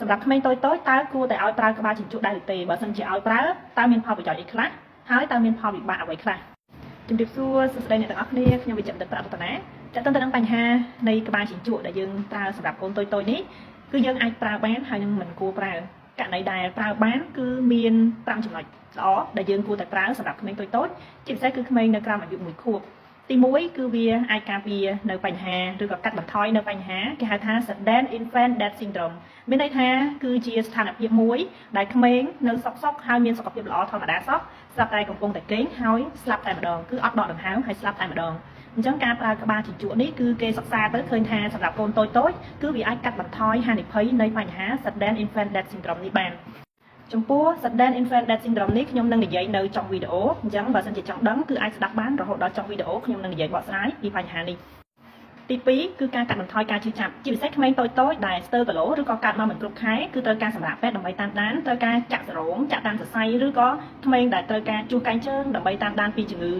សម្រាប់ក្មេងតូចៗតើគួរតែឲ្យប្រើក្បាលជញ្ជក់ដែរឬទេបើសិនជាឲ្យប្រើតើមានផលប្រយោជន៍អីខ្លះហើយតើមានផលវិបាកអ្វីខ្លះជំរាបសួរសួស្តីអ្នកទាំងអស់គ្នាខ្ញុំវិជ្ជបណ្ឌិតប្រាក់រតនាចាត់ទៅនឹងបញ្ហានៃក្បាលជញ្ជក់ដែលយើងប្រើសម្រាប់កូនតូចៗនេះគឺយើងអាចប្រើបានហើយនឹងមិនគួរប្រើករណីដែលប្រើបានគឺមាន5ចំណុចល្អដែលយើងគួរតែប្រើសម្រាប់ក្មេងតូចៗជាពិសេសគឺក្មេងនៅក្រោមអាយុ1ខួបទី1គឺវាអាចការពារនៅបញ្ហាឬក៏កាត់បន្ថយនៅបញ្ហាគេហៅថា Sudden Infant Death Syndrome មានន័យថាគឺជាស្ថានភាពមួយដែលក្មេងនៅសុខហើយមានសុខភាពល្អធម្មតាសោះស្រាប់តែកំពុងតែគេងហើយស្លាប់តែម្ដងគឺអត់ដកដង្ហើមហើយស្លាប់តែម្ដងអញ្ចឹងការប្រើក្បាលជញ្ជក់នេះគឺគេសិក្សាទៅឃើញថាសម្រាប់កូនតូចៗគឺវាអាចកាត់បន្ថយហានិភ័យនៃបញ្ហា Sudden Infant Death Syndrome នេះបានចំពោះ Sudden Infant Death Syndrome នេះខ្ញុំនឹងនិយាយនៅtrongវីដេអូអញ្ចឹងបើសិនជាចង់ដឹងគឺអាចស្ដាប់បានរហូតដល់trongវីដេអូខ្ញុំនឹងនិយាយបកស្រាយពីបញ្ហានេះទី2គឺការកាត់បន្ថយការឈឺចាប់ជាពិសេសក្មេងតូចៗដែលស្ទើរគីឡូឬក៏កើតមកមិនគ្រប់ខែគឺត្រូវការសម្រាប់ពេទ្យដើម្បីតាមដានត្រូវការចាក់សេរ៉ូមចាក់តាមសរសៃឬក៏ក្មេងដែលត្រូវការជួសកែងជើងដើម្បីតាមដានពីជំងឺ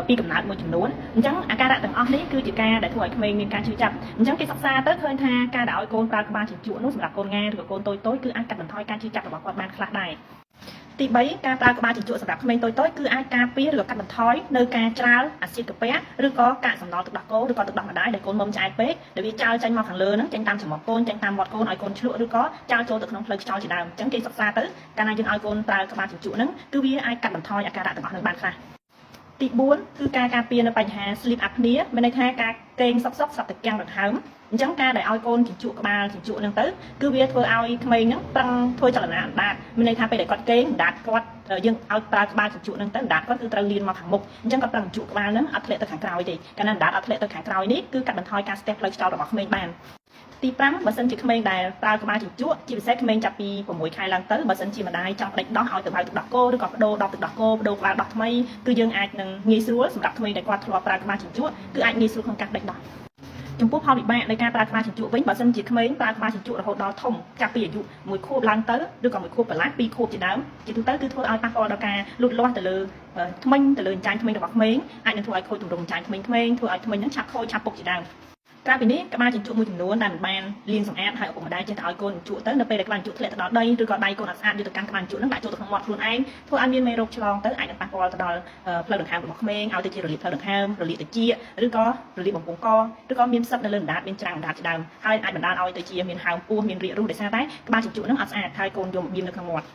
ពីកំណើតមួយចំនួនអញ្ចឹងអាការៈទាំងអស់នេះគឺជាការដែលធ្វើឲ្យក្មេងមានការឈឺចាប់អញ្ចឹងគេសិក្សាទៅឃើញថាការដែលឲ្យកូនប្រើក្បាលជញ្ជក់នោះសម្រាប់កូនងាឬក៏កូនតូចៗគឺអាចកាត់បន្ថយការឈឺចាប់របស់គាត់បានខ្លះដែរទី3ការប្រើក្បាលជញ្ជក់សម្រាប់ក្មេងតូចៗគឺអាចការពារឬក៏កាត់បន្ថយនៅការច្រាលអាស៊ីតកាពះឬក៏កាកសំណល់ទឹកដោះគោឬក៏ទឹកដោះម្ដាយដែលកូនមុំឆ្អែតពេកដែលវាចោលចេញមកខាងលើហ្នឹងចេញតាមច្រមុះកូនចេញតាមមាត់កូនឲ្យកូនឆ្លក់ឬក៏ចោលចូលទៅក្នុងផ្លូវខ្យល់ជាដើមអញ្ចឹងគេសិក្សាទៅកាលណាយើងឲ្យកូនប្រើក្បាលជញ្ជក់ហ្នឹងគឺវាអាចកាត់បន្ថយអាការៈទាំងអស់ហ្នឹងបានខ្លះទី4គឺការការពារនៅបញ្ហា sleep apnea មានន័យថាការគេងសុកស្រាប់តែកាំងដង្ហើមអញ្ចឹងការដែលឲ្យកូនជញ្ជក់ក្បាលជញ្ជក់ហ្នឹងទៅគឺវាធ្វើឲ្យក្មេងហ្នឹងប្រឹងធ្វើចលនាអណ្ដាតមានន័យថាពេលដែលគាត់គេងអណ្ដាតគាត់យើងឲ្យប្រើក្បាលជញ្ជក់ហ្នឹងទៅអណ្ដាតគាត់គឺត្រូវលៀនមកខាងមុខអញ្ចឹងគាត់ប្រឹងជញ្ជក់ក្បាលហ្នឹងអត់ធ្លាក់ទៅខាងក្រោយទេកាលណាអណ្ដាតអត់ធ្លាក់ទៅខាងក្រោយនេះគឺកាត់បន្ថយការស្ទះផ្លូវខ្យល់របស់ក្មេងបានទី5បើសិនជាក្មេងដែលប្រើក្បាលជញ្ជក់ជាពិសេសក្មេងចាប់ពី6ខែឡើងទៅបើសិនជាម្ដាយចង់ដេញដោះឲ្យទៅបៅទឹកដោះគោឬក៏បដូរដបទឹកដោះគោបដូរក្បាលដោះថ្មីគឺយើងអាចនឹងងាយស្រួលសម្រាប់ក្មេងដែលគាត់ធ្លាប់ប្រើក្បាលជញ្ជក់គឺអាចងាយស្រួលក្នុងការដេញដោះចំពោះផលវិបាកនៃការប្រើក្បាលជញ្ជក់វិញបើសិនជាក្មេងប្រើក្បាលជញ្ជក់រហូតដល់ធំចាប់ពីអាយុ1ខួបឡើងទៅឬក៏1ខួបកន្លះ2ខួបជាដើមជាទូទៅគឺធ្វើឲ្យប៉ះពាល់ដល់ការលូតលាស់ទៅលើធ្មេញទៅលើអញ្ចាញធ្មេញរបស់ក្មេងអាចនឹងធ្វើឲ្យខូចទម្រង់អញ្ចាញធ្មេញធ្វើឲ្យធ្មេញហ្នឹងឆាប់ខូចឆាប់ពុកជាដើមក្រៅពីនេះក្បាលជញ្ជក់មួយចំនួនដែលមិនបានលាងសម្អាតហើយឪពុកម្ដាយចេះតែឲ្យកូនជញ្ជក់ទៅនៅពេលដែលក្បាលជញ្ជក់ធ្លាក់ទៅដល់ដីឬក៏ដៃកូនអត់ស្អាតយកទៅកាន់ក្បាលជញ្ជក់ហ្នឹងដាក់ចូលទៅក្នុងមាត់ខ្លួនឯងធ្វើឲ្យមានមេរោគឆ្លងទៅអាចនឹងប៉ះពាល់ទៅដល់ផ្លូវដង្ហើមរបស់ក្មេងឲ្យទៅជារលាកផ្លូវដង្ហើមរលាកត្រចៀកឬក៏រលាកបំពង់កឬក៏មានផ្សិតនៅលើអណ្ដាតមានច្រាំងអណ្ដាតជាដើមហើយអាចបណ្ដាលឲ្យទៅជាមានហើមពោះមានរាគរូសដោយសារតែក្បាលជញ្ជក់ហ្នឹងអត់ស្អាតហើយកូនយកមកបៀមនៅក្នុងមាត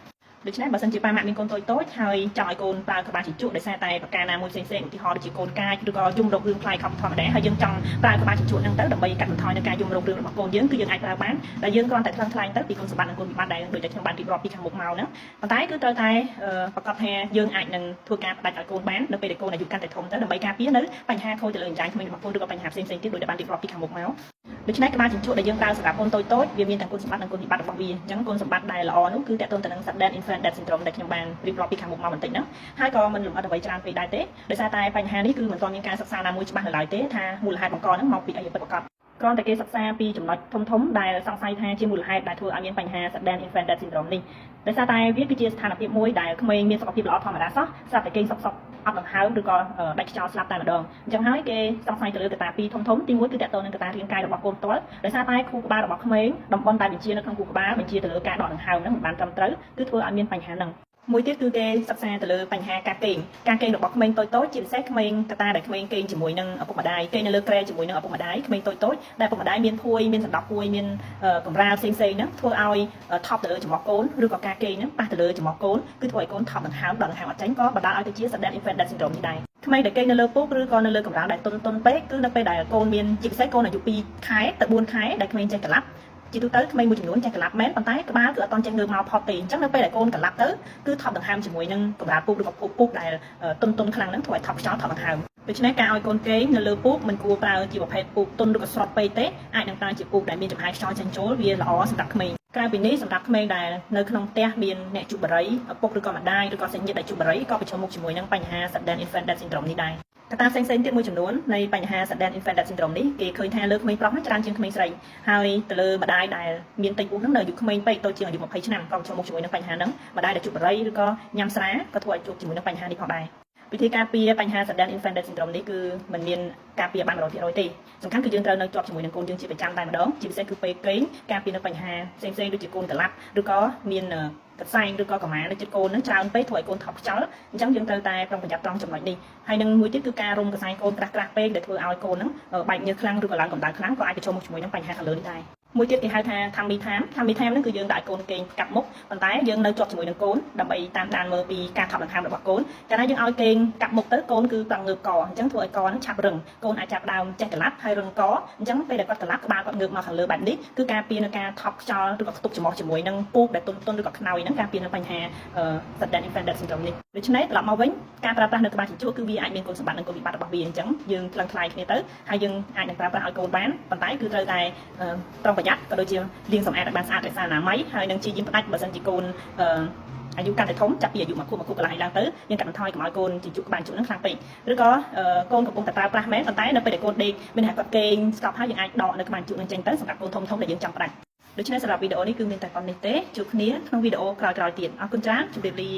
់ដូច្នេះបើសិនជាប៉ាម៉ាក់មានកូនតូចៗហើយចង់ឲ្យកូនប្រើក្បាលជញ្ជក់ដោយសារតែប្រការណាមួយផ្សេងៗឧទាហរណ៍ដូចជាកូនកាចឬក៏យំរោគរឿងផ្លាយខំធម្មតាហើយយើងចង់ប្រើក្បាលជញ្ជក់ហ្នឹងទៅដើម្បីកាត់បន្ថយនៅការយំរោគរឿងរបស់កូនយើងគឺយើងអាចប្រើបានដែលយើងគ្រាន់តែថ្លឹងទៅពីគុណសម្បត្តិនិងគុណវិបត្តិដែលដូចតែខ្ញុំបានរៀបរាប់ពីខាងមុខមកហ្នឹងប៉ុន្តែគឺត្រូវតែប្រកាសថាយើងអាចនឹងធ្វើការផ្ដាច់ឲ្យកូនបាននៅពេលដែលកូនអាយុកាន់តែធំទៅដើម្បីការពារនៅបញ្ហាខូចទៅលើអញ្ចាញធ្មេញរបស់កូនឬក៏បញ្ហាផ្សេងៗទៀតដូចដែលបានរៀបរាប់ពីខាងមុខមកដូច្នេះក្បាលជញ្ជក់ដែលយើងប្រើសម្រាប់កូនតូចៗវាមានទាំងគុណសម្បត្តិនិងគុណវិបត្តិរបស់វាអញ្ចឹងគុណសម្បត្តិដែលល្អនោះគឺតកតងទៅនឹង Sudden Infant Death Syndrome ដែលខ្ញុំបានរៀបរាប់ពីខាងមុខមកបន្តិចហ្នឹងហើយក៏មិនលម្អិតអ្វីច្រើនពេកដែរទេដោយសារតែបញ្ហានេះគឺមិនទាន់មានការសិក្សាណាមួយច្បាស់នៅឡើយទេថាមូលហេតុបង្កហ្នឹងមកពីអីពិតប្រាកដគ្រាន់តែគេសិក្សាពីចំណុចធំៗដែលសង្ស័យថាជាមូលហេតុដែលធ្វើឲ្យមានបញ្ហា Sudden Infant Death Syndrome នេះដោយសារតែវាគឺជាស្ថានភាពមួយដែលក្មេងមានសុខភាពល្អធម្មតាសោះស្រាប់តែគេសុខអត់ដង្ហើមឬក៏ដាច់ខ្យល់ស្លាប់តែម្ដងអញ្ចឹងហើយគេសង្ស័យទៅលើកត្តាពីរធំៗទី1គឺតកតងនឹងកត្តារាងកាយរបស់កូនផ្ទាល់ដោយសារតែខួរក្បាលរបស់ក្មេងតំបន់ដែលបញ្ជានៅក្នុងខួរក្បាលបញ្ជាទៅលើការដកដង្ហើមហ្នឹងមិនបានត្រឹមត្រូវគឺធ្វើឲ្យមានបញ្ហាហ្នឹងមួយទៀតគឺគេសិក្សាទៅលើបញ្ហាការគេងរបស់ក្មេងតូចៗជាពិសេសក្មេងកតាដែលក្មេងគេងជាមួយនឹងឪពុកម្ដាយគេងនៅលើគ្រែជាមួយនឹងឪពុកម្ដាយក្មេងតូចៗដែលឪពុកម្ដាយមានភួយមានសណ្ដាប់ភួយមានកម្រាលផ្សេងៗហ្នឹងធ្វើឲ្យថប់ទៅលើច្រមុះកូនឬក៏ការគេងហ្នឹងប៉ះទៅលើច្រមុះកូនគឺធ្វើឲ្យកូនថប់ដង្ហើមដកដង្ហើមអត់ចេញក៏បណ្ដាលឲ្យទៅជា Sudden Infant Death Syndrome នេះដែរក្មេងដែលគេងនៅលើពូកឬក៏នៅលើកម្រាលដែលទន់ពេកគឺនៅពេលដែលកូនមានជាពិសេសកូនអាយុ2ខែទៅ4ខែដែលក្មេងចេះក្លាប់ជាទូទៅក្មេងមួយចំនួនចេះក្លាប់មែនប៉ុន្តែក្បាលគឺអត់តន់ចេះងើបមកផុតទេអញ្ចឹងនៅពេលដែលកូនក្លាប់ទៅគឺថប់ដង្ហើមជាមួយនឹងកម្រាលពូកឬក៏ពូកដែលទន់ខ្លាំងហ្នឹងធ្វើឲ្យថប់ខ្យល់ថប់ដង្ហើមដូច្នេះការឲ្យកូនគេងនៅលើពូកមិនគួរប្រើជាប្រភេទពូកទន់ឬក៏ស្រត់ពេកទេអាចនឹងប្រើជាពូកដែលមានចំហាយខ្យល់ចេញចូលវាល្អសម្រាប់ក្មេងក្រៅពីនេះសម្រាប់ក្មេងដែលនៅក្នុងផ្ទះមានអ្នកជក់បារីឪពុកឬក៏ម្ដាយឬក៏សាច់ញាតិដែលជក់បារីក៏ប្រឈមមុខជាមួយនឹងបញ្ហា Sudden Infant Death Syndrome នេះដែរកត្តាផ្សេងៗទៀតមួយចំនួននៃបញ្ហា Sudden Infant Death Syndrome នេះគេឃើញថាលើក្មេងប្រុសហ្នឹងច្រើនជាងក្មេងស្រីហើយទៅលើម្ដាយដែលមានតិចពោះហ្នឹងនៅអាយុក្មេងពេកតូចជាងអាយុ20ឆ្នាំក៏ប្រឈមមុខជាមួយនឹងបញ្ហាហ្នឹងម្ដាយដែលជក់បារីឬក៏ញ៉ាំស្រាក៏ធ្វើឲ្យជួបជាមួយនឹងបញ្ហានេះផងដែរ វិធីការពារបញ្ហា Sudden Infant Death Syndrome នេះគឺមិនមានការពារបាន 100% ទេសំខាន់គឺយើងត្រូវនៅជាប់ជាមួយនឹងកូនយើងជាប្រចាំតែម្ដងជាពិសេសគឺពេលគេងការពារនៅបញ្ហាផ្សេងៗដូចជាកូនក្លាប់ឬក៏មានកសែងឬក៏កម្មានៅចិត្តកូននឹងច្រើនពេកធ្វើឲ្យកូនថប់ខ្យល់អញ្ចឹងយើងត្រូវតែប្រុងប្រយ័ត្នត្រង់ចំណុចនេះហើយនឹងមួយទៀតគឺការរុំកសែងកូនក្រាស់ៗពេកដែលធ្វើឲ្យកូននឹងបែកញើសខ្លាំងឬក៏ឡើងកម្ដៅខ្លាំងក៏អាចប្រឈមមុខជាមួយនឹងបញ្ហាខាងលើនេះដែរមួយទៀតគេហៅថា tummy time ហ្នឹងគឺយើងដាក់កូនគេងកាប់មុខប៉ុន្តែយើងនៅជាប់ជាមួយនឹងកូនដើម្បីតាមដានមើលពីការថប់ដង្ហើមរបស់កូនកាលណាយើងឲ្យគេងកាប់មុខទៅកូនគឺប្រឹងងើបកអញ្ចឹងធ្វើឲ្យកនឹងឆាប់រឹងកូនអាចចាប់ដើមចេះក្លាប់ហើយរឹងកអញ្ចឹងពេលដែលគាត់ក្លាប់ក្បាលគាត់ងើបមកខាងលើបែបនេះគឺការពារនៅការថប់ខ្យល់ឬក៏ខ្ទប់ច្រមុះជាមួយនឹងពូកដែលទន់ឬក៏ខ្នើយហ្នឹងការពារនៅបញ្ហា Sudden Infant Death Syndrome នេះដូច្នេះត្រឡប់មកវិញការប្រើប្រាស់នៅក្បាលជញ្ជក់គឺវាអាចមានគុណសម្បត្តិនិងគុណវិបត្តិរបស់វាអញ្ចឹងយើងថ្លឹងថ្លែងគ្នាទៅហើយយើងអាចនឹងប្រើប្រាស់ឲ្យកូនបានប៉ុន្តែគឺត្រូវតែប្រុងប្រយ័ត្នក៏ដូចជាលាងសម្អាតឲ្យបានស្អាតរក្សាអនាម័យហើយនឹងជាយាមផ្ដាច់បើសិនជាកូនអាយុកាន់តែធំចាប់ពីអាយុ1 ខួបកន្លះឡើងទៅយើងកាត់បន្ថយកុំឲ្យកូនជញ្ជក់ក្បាលជញ្ជក់នឹងខ្លាំងពេកឬក៏កូនកំពុងតែប្រើប្រាស់មែនប៉ុន្តែនៅពេលដែលកូនដេកមានថាគាត់គេងស្កប់ហើយយើងអាចដកនៅក្បាលជញ្ជក់នឹងចេញទៅសម្រាប់កូនធំដែលយើងចង់ផ្ដាច់ដូច្នេះសម្រាប់វីដេអូនេះគឺមានតែប៉ុណ្្នេះទេជួបគ្នាក្នុងវីដេអូក្រោយៗទៀតអរគុណច្រើនជម្រាបលា